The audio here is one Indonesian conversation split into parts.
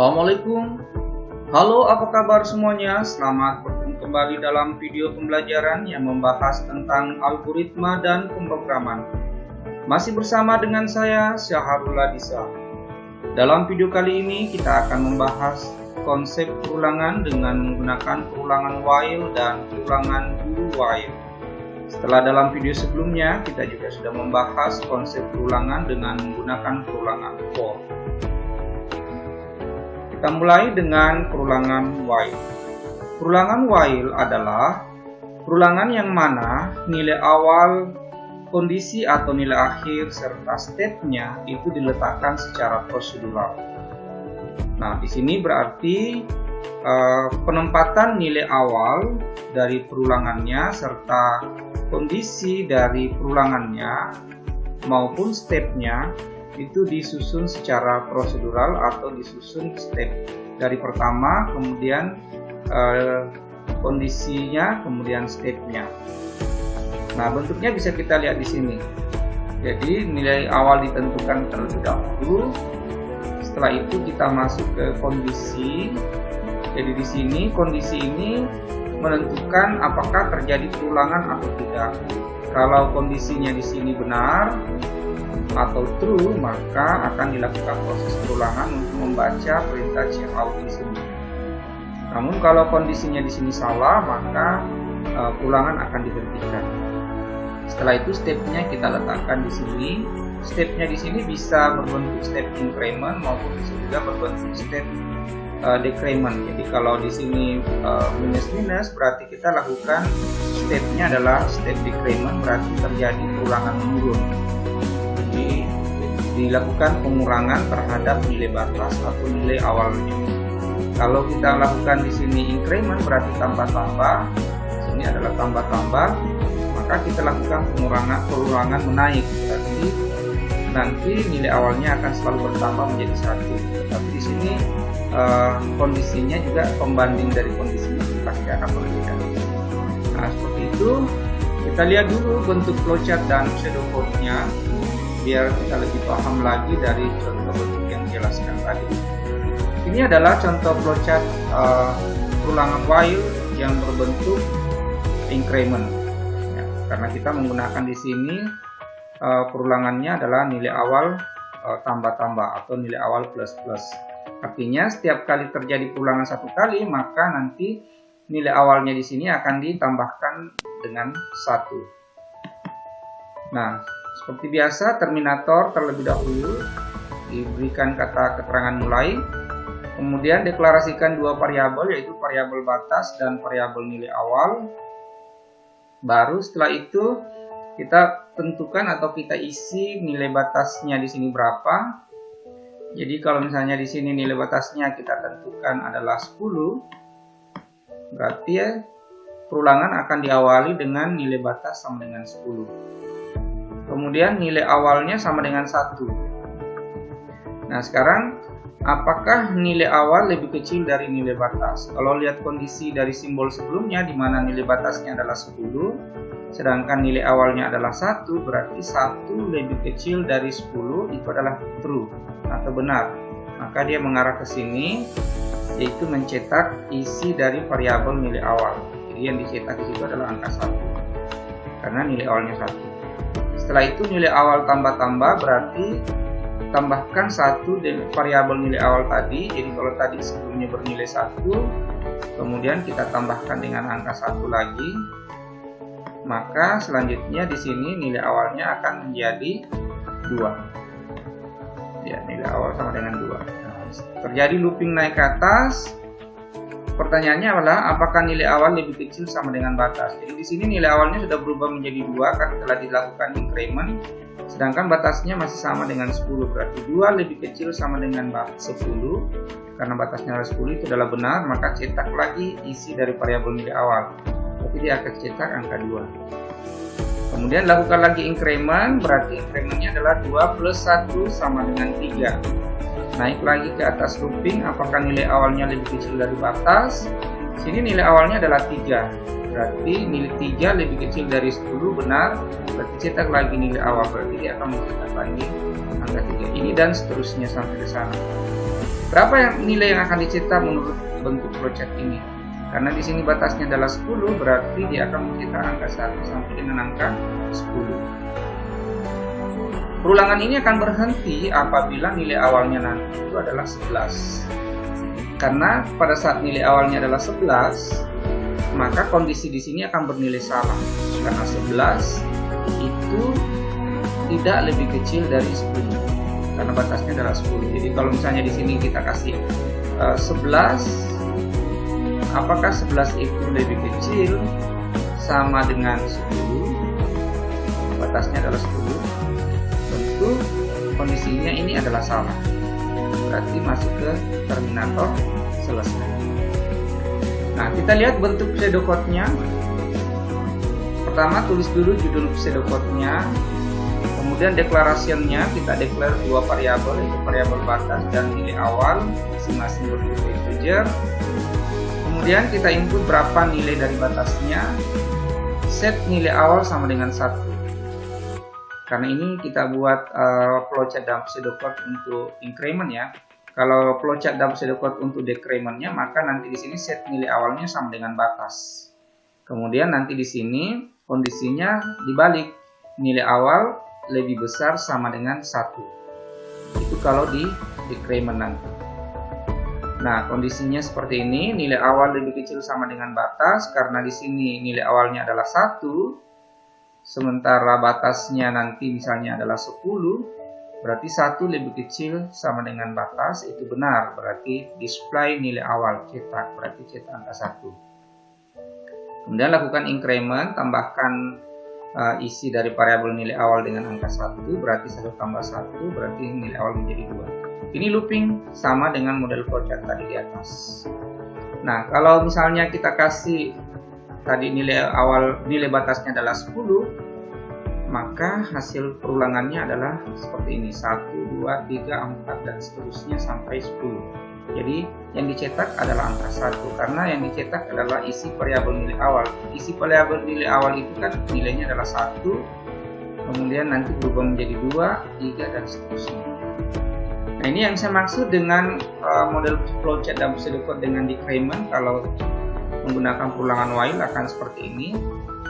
Assalamualaikum. Halo, apa kabar semuanya? Selamat bertemu kembali dalam video pembelajaran yang membahas tentang algoritma dan pemrograman. Masih bersama dengan saya, Syahrul Adisa. Dalam video kali ini kita akan membahas konsep perulangan dengan menggunakan perulangan while dan perulangan do while. Setelah dalam video sebelumnya kita juga sudah membahas konsep perulangan dengan menggunakan perulangan for. Kita mulai dengan perulangan while. Perulangan while adalah perulangan yang mana nilai awal, kondisi atau nilai akhir serta stepnya itu diletakkan secara prosedural. Nah, di sini berarti penempatan nilai awal dari perulangannya serta kondisi dari perulangannya maupun stepnya itu disusun secara prosedural atau disusun step dari pertama, kemudian kondisinya, kemudian stepnya. Nah, bentuknya bisa kita lihat di sini. Jadi nilai awal ditentukan terlebih dahulu. Setelah itu kita masuk ke kondisi. Jadi di sini kondisi ini menentukan apakah terjadi perulangan atau tidak. Kalau kondisinya di sini benar atau true, maka akan dilakukan proses perulangan untuk membaca perintah cout di sini. Namun kalau kondisinya di sini salah, maka perulangan akan dihentikan. Setelah itu stepnya kita letakkan di sini. Stepnya di sini bisa berbentuk step increment maupun bisa juga berbentuk step decrement. Jadi kalau di sini minus berarti kita lakukan stepnya adalah step decrement, berarti terjadi perulangan menurun. Jadi dilakukan pengurangan terhadap nilai batas atau nilai awalnya. Kalau kita lakukan di sini increment berarti tambah-tambah, sini adalah tambah-tambah, maka kita lakukan perulangan menaik, berarti nanti nilai awalnya akan selalu bertambah menjadi 1. Tapi di sini kondisinya juga pembanding dari kondisinya pasti akan berbeda. Nah, seperti itu. Kita lihat dulu bentuk flowchart dan pseudocode-nya biar kita lebih paham lagi dari contoh bentuk yang dijelaskan tadi. Ini adalah contoh flowchart perulangan while yang berbentuk increment. Ya, karena kita menggunakan di sini perulangannya adalah nilai awal tambah-tambah atau nilai awal plus-plus. Artinya setiap kali terjadi perulangan satu kali, maka nanti nilai awalnya di sini akan ditambahkan dengan 1. Nah, seperti biasa terminator terlebih dahulu diberikan kata keterangan mulai, kemudian deklarasikan dua variabel yaitu variabel batas dan variabel nilai awal. Baru setelah itu kita tentukan atau kita isi nilai batasnya di sini berapa. Jadi kalau misalnya di sini nilai batasnya kita tentukan adalah 10, berarti ya perulangan akan diawali dengan nilai batas sama dengan 10. Kemudian nilai awalnya sama dengan 1. Nah, sekarang apakah nilai awal lebih kecil dari nilai batas? Kalau lihat kondisi dari simbol sebelumnya di mana nilai batasnya adalah 10, sedangkan nilai awalnya adalah 1, berarti 1 lebih kecil dari 10 itu adalah true atau benar. Maka dia mengarah ke sini, yaitu mencetak isi dari variabel nilai awal. Jadi yang dicetak di situ adalah angka 1 karena nilai awalnya 1. Setelah itu nilai awal tambah-tambah berarti tambahkan 1 dari variabel nilai awal tadi. Jadi kalau tadi sebelumnya bernilai 1, kemudian kita tambahkan dengan angka 1 lagi, maka selanjutnya di sini nilai awalnya akan menjadi 2. Ya, nilai awal sama dengan 2. Nah, terjadi looping naik ke atas. Pertanyaannya adalah apakah nilai awal lebih kecil sama dengan batas. Jadi di sini nilai awalnya sudah berubah menjadi 2 karena telah dilakukan increment, sedangkan batasnya masih sama dengan 10. Berarti 2 lebih kecil sama dengan 10. Karena batasnya adalah 10 itu adalah benar, maka cetak lagi isi dari variabel nilai awal. Berarti dia akan cetak angka 2. Kemudian lakukan lagi increment, berarti incrementnya adalah 2 plus 1 sama dengan 3. Naik lagi ke atas looping, apakah nilai awalnya lebih kecil dari batas? Sini nilai awalnya adalah 3. Berarti nilai 3 lebih kecil dari 10, benar. Berarti cetak lagi nilai awal, berarti dia akan mencetak lagi angka 3. Ini dan seterusnya sampai ke sana. Berapa nilai yang akan dicetak menurut bentuk flowchart ini? Karena di sini batasnya adalah 10, berarti dia akan mencetak angka 1 sampai dengan angka 10. Perulangan ini akan berhenti apabila nilai awalnya nanti itu adalah 11. Karena pada saat nilai awalnya adalah 11, maka kondisi di sini akan bernilai salah. Karena 11 itu tidak lebih kecil dari 10. Karena batasnya adalah 10. Jadi kalau misalnya di sini kita kasih 11, apakah 11 itu lebih kecil sama dengan 10? Batasnya adalah 10. Tentu kondisinya ini adalah salah. Berarti masuk ke terminator selesai. Nah, kita lihat bentuk pseudocode-nya. Pertama, tulis dulu judul pseudocode-nya. Kemudian declaration-nya kita declare dua variabel, yaitu variabel batas dan nilai awal, masing-masing berbentuk integer. Kemudian kita input berapa nilai dari batasnya. Set nilai awal sama dengan 1. Karena ini kita buat flowchart dalam pseudocode untuk increment ya. Kalau flowchart dalam pseudocode untuk decrement-nya, maka nanti di sini set nilai awalnya sama dengan batas. Kemudian nanti di sini kondisinya dibalik, nilai awal lebih besar sama dengan 1. Itu kalau di decrement nanti. Nah, kondisinya seperti ini, nilai awal lebih kecil sama dengan batas karena di sini nilai awalnya adalah 1, sementara batasnya nanti misalnya adalah 10, berarti 1 lebih kecil sama dengan batas, itu benar, berarti display nilai awal, cetak, berarti cetak angka 1. Kemudian lakukan increment, tambahkan isi dari variabel nilai awal dengan angka 1, berarti 1 tambah 1, berarti nilai awal menjadi 2. Ini looping sama dengan model flowchart tadi di atas. Nah, kalau misalnya kita kasih tadi nilai batasnya adalah 10, maka hasil perulangannya adalah seperti ini, 1, 2, 3, 4, dan seterusnya sampai 10. Jadi yang dicetak adalah angka 1 karena yang dicetak adalah isi variabel nilai awal. Isi variabel nilai awal itu kan nilainya adalah 1, kemudian nanti berubah menjadi 2, 3, dan seterusnya. Nah, ini yang saya maksud dengan model flowchart dalam pseudocode dengan decrement. Kalau menggunakan perulangan while akan seperti ini.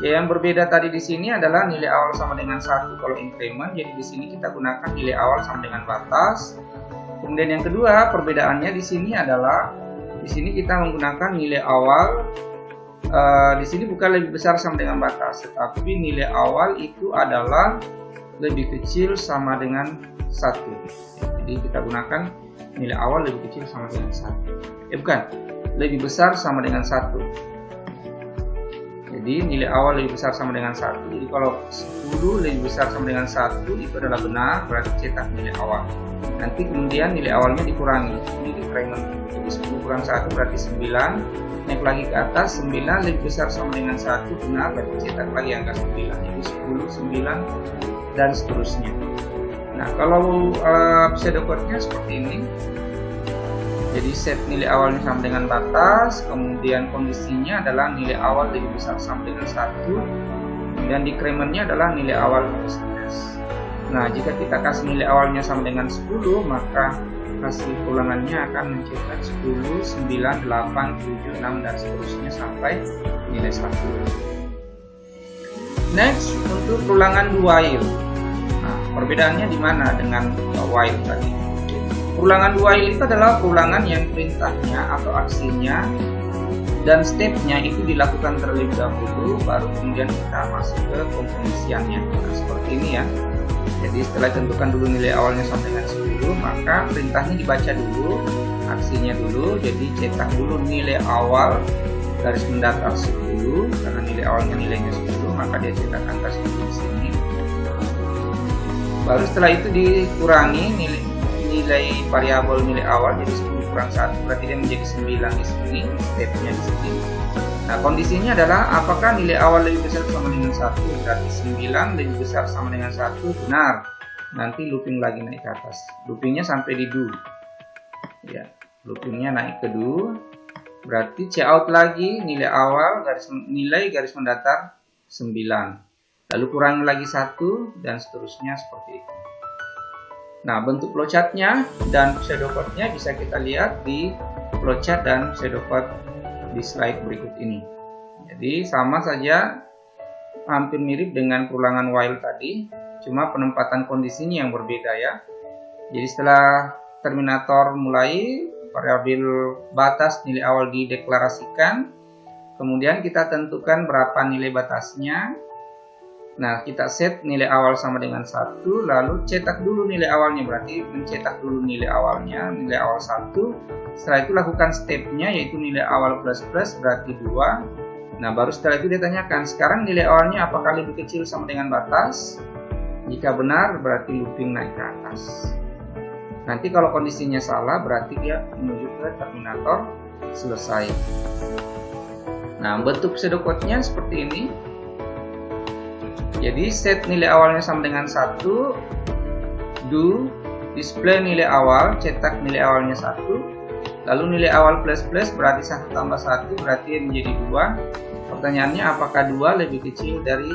Ya, yang berbeda tadi di sini adalah nilai awal sama dengan 1 kalau increment. Jadi di sini kita gunakan nilai awal sama dengan batas. Kemudian yang kedua, perbedaannya di sini adalah di sini kita menggunakan nilai awal. Di sini bukan lebih besar sama dengan batas, tetapi nilai awal itu adalah lebih kecil sama dengan 1. Jadi kita gunakan nilai awal lebih kecil sama dengan 1. Bukan, lebih besar sama dengan 1. Jadi nilai awal lebih besar sama dengan 1. Jadi kalau 10 lebih besar sama dengan 1 itu adalah benar, berarti cetak nilai awal. Nanti kemudian nilai awalnya dikurangi, ini decrement. Jadi 10 kurang 1 berarti 9. Naik lagi ke atas, 9 lebih besar sama dengan 1, benar, berarti cetak lagi angka 9. Jadi 10, 9, dan seterusnya. Nah, kalau pseudocode-nya seperti ini. Jadi set nilai awalnya sama dengan batas, kemudian kondisinya adalah nilai awal lebih besar sama dengan 1, kemudian decrement-nya adalah nilai awal minus 11. Nah, jika kita kasih nilai awalnya sama dengan 10, maka hasil ulangannya akan mencetak 10, 9, 8, 7, 6, dan seterusnya sampai nilai 1. Next, untuk ulangan while. Nah, perbedaannya di mana dengan while tadi? Ulangan while itu adalah ulangan yang perintahnya atau aksinya dan step-nya itu dilakukan terlebih dahulu, baru kemudian kita masuk ke pengisiannya. Nah, seperti ini ya. Jadi setelah tentukan dulu nilai awalnya sampai dengan 10, maka perintahnya dibaca dulu, aksinya dulu. Jadi cetak dulu nilai awal garis mendatar 10, karena nilai awalnya nilainya 10, maka dia cetak angka 10 di sini. Baru setelah itu dikurangi nilai variabel nilai awal, jadi 10 kurang 1 berarti dia menjadi 9 di sini, stepnya di sini. Nah, kondisinya adalah apakah nilai awal lebih besar sama dengan 1, berarti 9 lebih besar sama dengan 1, benar. Nanti looping lagi naik ke atas, loopingnya sampai di do ya, loopingnya naik ke do, berarti cout lagi nilai awal nilai garis mendatar 9, lalu kurangi lagi 1, dan seterusnya seperti itu. Nah, bentuk flowchartnya dan pseudocode-nya bisa kita lihat di flowchart dan pseudocode di slide berikut ini. Jadi sama saja, hampir mirip dengan perulangan while tadi, cuma penempatan kondisinya yang berbeda ya. Jadi setelah terminator mulai, variabel batas nilai awal dideklarasikan, kemudian kita tentukan berapa nilai batasnya. Nah, kita set nilai awal sama dengan 1, lalu cetak dulu nilai awalnya, berarti mencetak dulu nilai awalnya, nilai awal 1. Setelah itu lakukan stepnya, yaitu nilai awal plus berarti 2. Nah, baru setelah itu ditanyakan, sekarang nilai awalnya apakah lebih kecil sama dengan batas? Jika benar, berarti looping naik ke atas. Nanti kalau kondisinya salah, berarti dia menuju ke terminator selesai. Nah, bentuk pseudocode-nya seperti ini. Jadi set nilai awalnya sama dengan 1, do display nilai awal, cetak nilai awalnya 1, lalu nilai awal plus berarti 1 tambah 1 berarti menjadi 2. Pertanyaannya, apakah 2 lebih kecil dari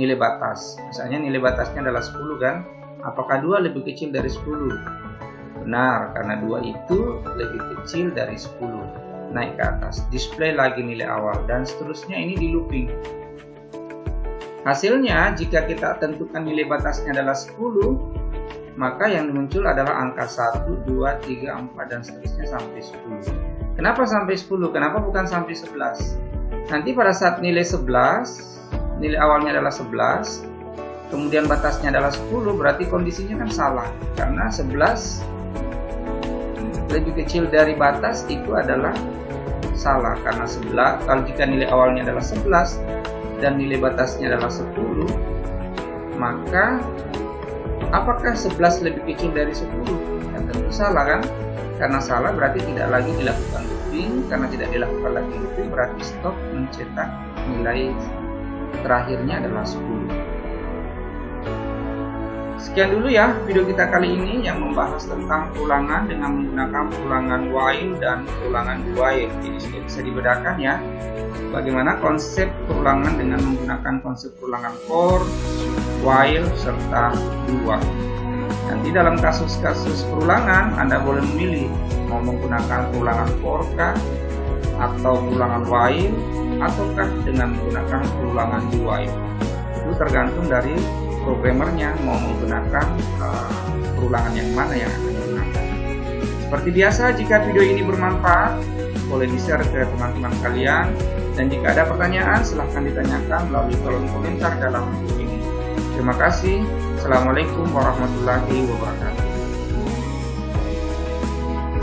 nilai batas? Misalnya nilai batasnya adalah 10 kan, apakah 2 lebih kecil dari 10? Benar, karena 2 itu lebih kecil dari 10. Naik ke atas, display lagi nilai awal, dan seterusnya. Ini di looping. Hasilnya, jika kita tentukan nilai batasnya adalah 10, maka yang muncul adalah angka 1, 2, 3, 4, dan seterusnya sampai 10. Kenapa sampai 10? Kenapa bukan sampai 11? Nanti pada saat nilai 11, nilai awalnya adalah 11, kemudian batasnya adalah 10, berarti kondisinya kan salah. Karena 11 lebih kecil dari batas itu adalah salah. Karena 11, kalau jika nilai awalnya adalah 11, dan nilai batasnya adalah 10, maka apakah 11 lebih kecil dari 10? Ya, tentu salah kan? Karena salah berarti tidak lagi dilakukan looping. Karena tidak dilakukan lagi looping berarti stop mencetak nilai terakhirnya adalah 10. Sekian dulu ya video kita kali ini yang membahas tentang perulangan dengan menggunakan perulangan while dan perulangan do while. Jadi sudah bisa dibedakan ya bagaimana konsep perulangan dengan menggunakan konsep perulangan for, while, serta do while. Nanti dalam kasus-kasus perulangan Anda boleh memilih mau menggunakan perulangan for kah, atau perulangan while, ataukah dengan menggunakan perulangan do while. Itu tergantung dari programmernya mau menggunakan perulangan yang mana yang akan digunakan. Seperti biasa, jika video ini bermanfaat, boleh di-share ke teman-teman kalian. Dan jika ada pertanyaan, silahkan ditanyakan melalui kolom komentar dalam video ini. Terima kasih. Assalamualaikum warahmatullahi wabarakatuh.